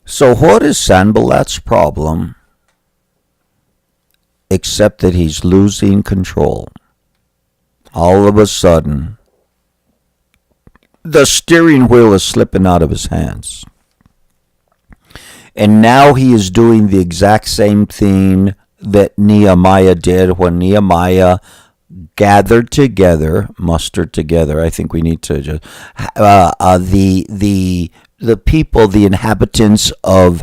So what is Sanballat's problem except that he's losing control? All of a sudden, the steering wheel is slipping out of his hands. And now he is doing the exact same thing that Nehemiah did when Nehemiah gathered together, mustered together. I think we need to just the people, the inhabitants of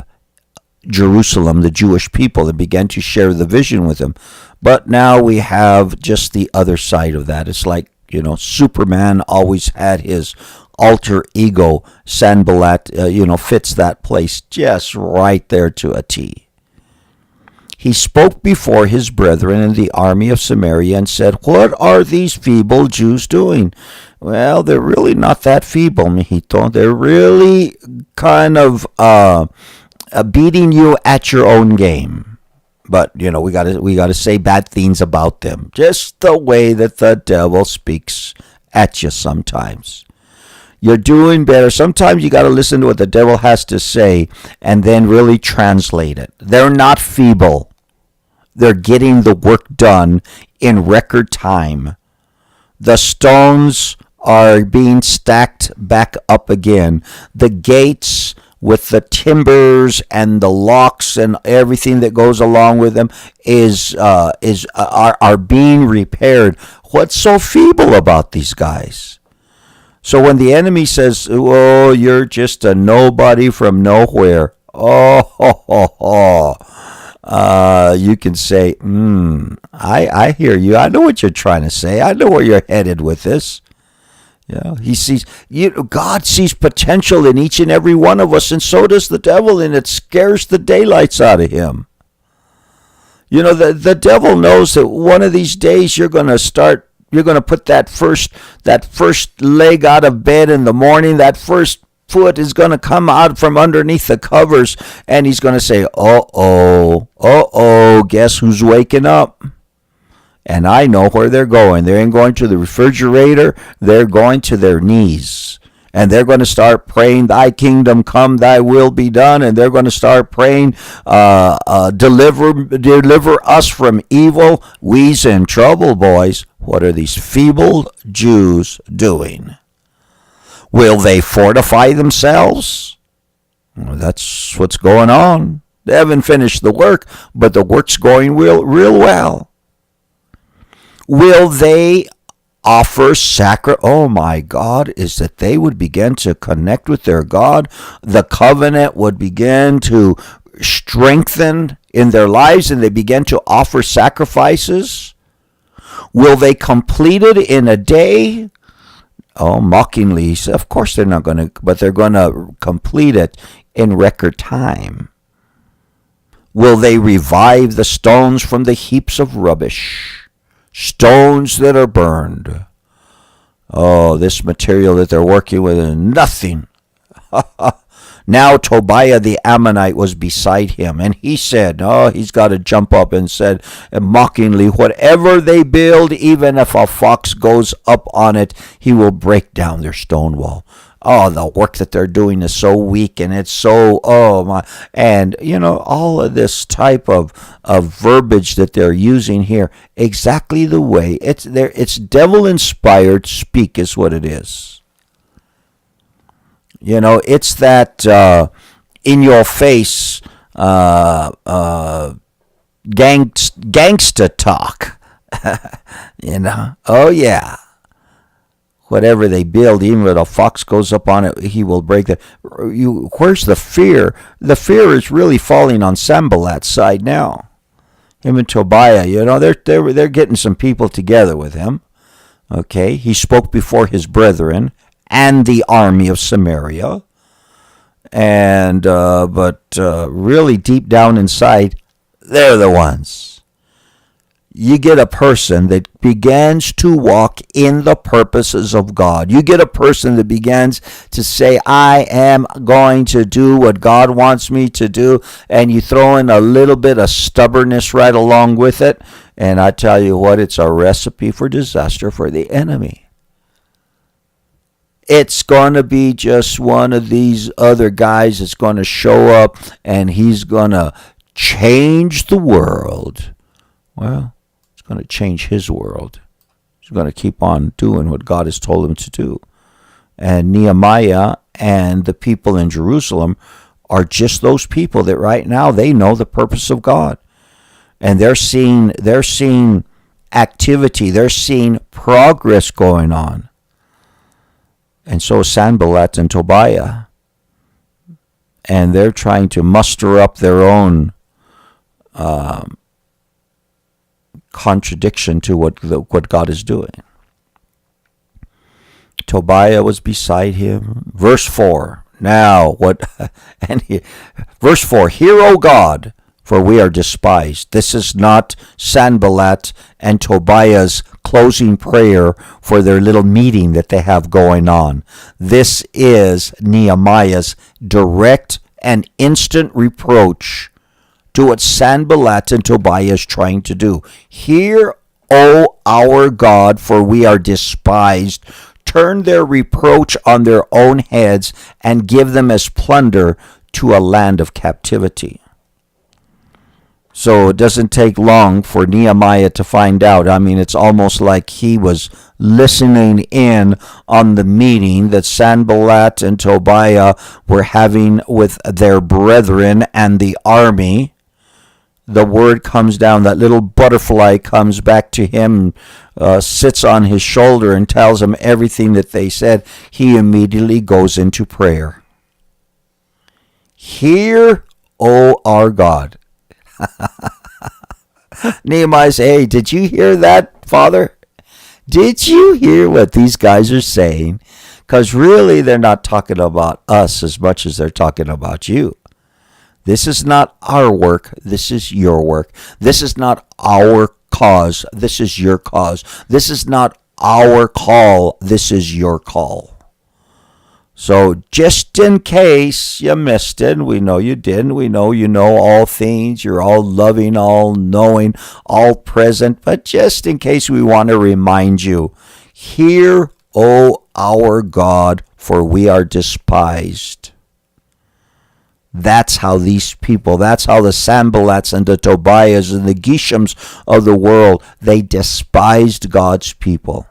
Jerusalem, the Jewish people, that began to share the vision with him. But now we have just the other side of that. It's like, Superman always had his alter ego. Sanballat, fits that place just right there to a T. He spoke before his brethren in the army of Samaria and said, "What are these feeble Jews doing?" Well, they're really not that feeble, mijito. They're really kind of beating you at your own game. But, we gotta say bad things about them. Just the way that the devil speaks at you sometimes. You're doing better. Sometimes you got to listen to what the devil has to say and then really translate it. They're not feeble. They're getting the work done in record time. The stones are being stacked back up again. The gates with the timbers and the locks and everything that goes along with them are being repaired. What's so feeble about these guys? So when the enemy says, "Oh, you're just a nobody from nowhere," you can say, I hear you. I know what you're trying to say. I know where you're headed with this. He sees, God sees potential in each and every one of us, and so does the devil, and it scares the daylights out of him. The devil knows that one of these days you're going to put that first leg out of bed in the morning, that first foot is going to come out from underneath the covers, and he's going to say, guess who's waking up? And I know where they're going. They ain't going to the refrigerator. They're going to their knees. And they're going to start praying, "Thy kingdom come, thy will be done." And they're going to start praying, deliver us from evil. We's in trouble, boys. What are these feeble Jews doing? Will they fortify themselves? Well, that's what's going on. They haven't finished the work, but the work's going real well. Will they offer sacrifice? Oh my God, is that they would begin to connect with their God. The covenant would begin to strengthen in their lives, and they begin to offer sacrifices. Will they complete it in a day? Oh, mockingly, of course they're not going to, but they're going to complete it in record time. Will they revive the stones from the heaps of rubbish? Stones that are burned. Oh, this material that they're working with is nothing. Now Tobiah the Ammonite was beside him, and he said, he's got to jump up and said mockingly, "Whatever they build, even if a fox goes up on it, he will break down their stone wall." Oh, the work that they're doing is so weak, and it's so, and all of this type of verbiage that they're using here, exactly the way it's devil-inspired speak is what it is. It's that in your face gangsta talk. Oh yeah. Whatever they build, even if a fox goes up on it, he will break the. Where's the fear? The fear is really falling on Sanballat's side now. Him and Tobiah, they're getting some people together with him. Okay, he spoke before his brethren and the army of Samaria, and but really deep down inside, they're the ones. You get a person that begins to walk in the purposes of God. You get a person that begins to say, "I am going to do what God wants me to do," and you throw in a little bit of stubbornness right along with it, and I tell you what, it's a recipe for disaster for the enemy. It's going to be just one of these other guys that's going to show up and he's going to change the world. Well, it's going to change his world. He's going to keep on doing what God has told him to do. And Nehemiah and the people in Jerusalem are just those people that right now they know the purpose of God. And they're seeing activity, they're seeing progress going on. And so Sanballat and Tobiah. And they're trying to muster up their own contradiction to what God is doing. Tobiah was beside him. Verse 4. Now, verse 4, Hear, O God, for we are despised. This is not Sanballat and Tobiah's closing prayer for their little meeting that they have going on. This is Nehemiah's direct and instant reproach to what Sanballat and Tobiah is trying to do. Hear, O our God, for we are despised. Turn their reproach on their own heads and give them as plunder to a land of captivity. So it doesn't take long for Nehemiah to find out. I mean, it's almost like he was listening in on the meeting that Sanballat and Tobiah were having with their brethren and the army. The word comes down, that little butterfly comes back to him, sits on his shoulder and tells him everything that they said. He immediately goes into prayer. Hear, O our God. Nehemiah says, hey, did you hear that, Father? Did you hear what these guys are saying? Because really they're not talking about us as much as they're talking about you. This is not our work. This is your work. This is not our cause. This is your cause. This is not our call. This is your call. So just in case you missed it, we know you didn't. We know you know all things. You're all loving, all knowing, all present. But just in case, we want to remind you, hear, O our God, for we are despised. That's how these people, that's how the Sanballats and the Tobiahs and the Geshems of the world, they despised God's people.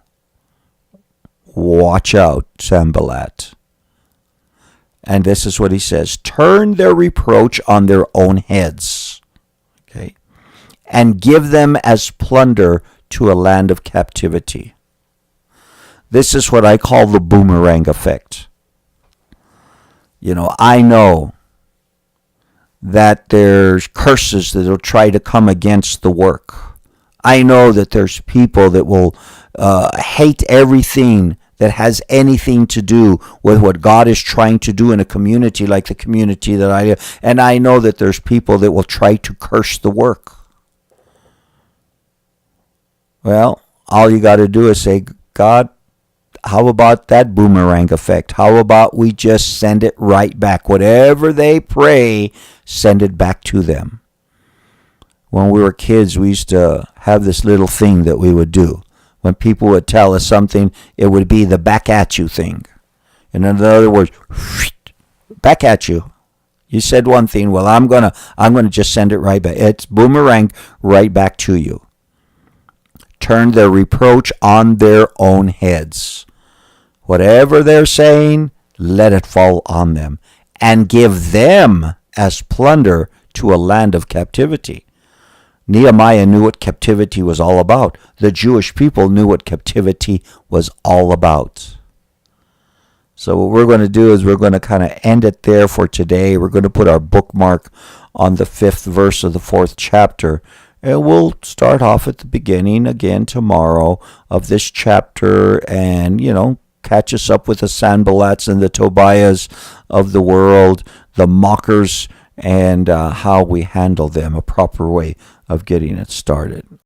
Watch out, Sanballat. And this is what he says, turn their reproach on their own heads, okay, and give them as plunder to a land of captivity. This is what I call the boomerang effect. You know, I know that there's curses that will try to come against the work. I know that there's people that will hate everything that has anything to do with what God is trying to do in a community like the community that I live. And I know that there's people that will try to curse the work. Well, all you got to do is say, God, how about that boomerang effect? How about we just send it right back? Whatever they pray, send it back to them. When we were kids, we used to have this little thing that we would do. When people would tell us something, it would be the back at you thing. And in other words, back at you. You said one thing, well, I'm gonna just send it right back. It's boomerang right back to you. Turn their reproach on their own heads. Whatever they're saying, let it fall on them, and give them as plunder to a land of captivity. Nehemiah knew what captivity was all about. The Jewish people knew what captivity was all about. So what we're going to do is we're going to kind of end it there for today. We're going to put our bookmark on the 5th verse of the 4th chapter. And we'll start off at the beginning again tomorrow of this chapter and, catch us up with the Sanballats and the Tobiahs of the world, the mockers, and how we handle them, a proper way of getting it started.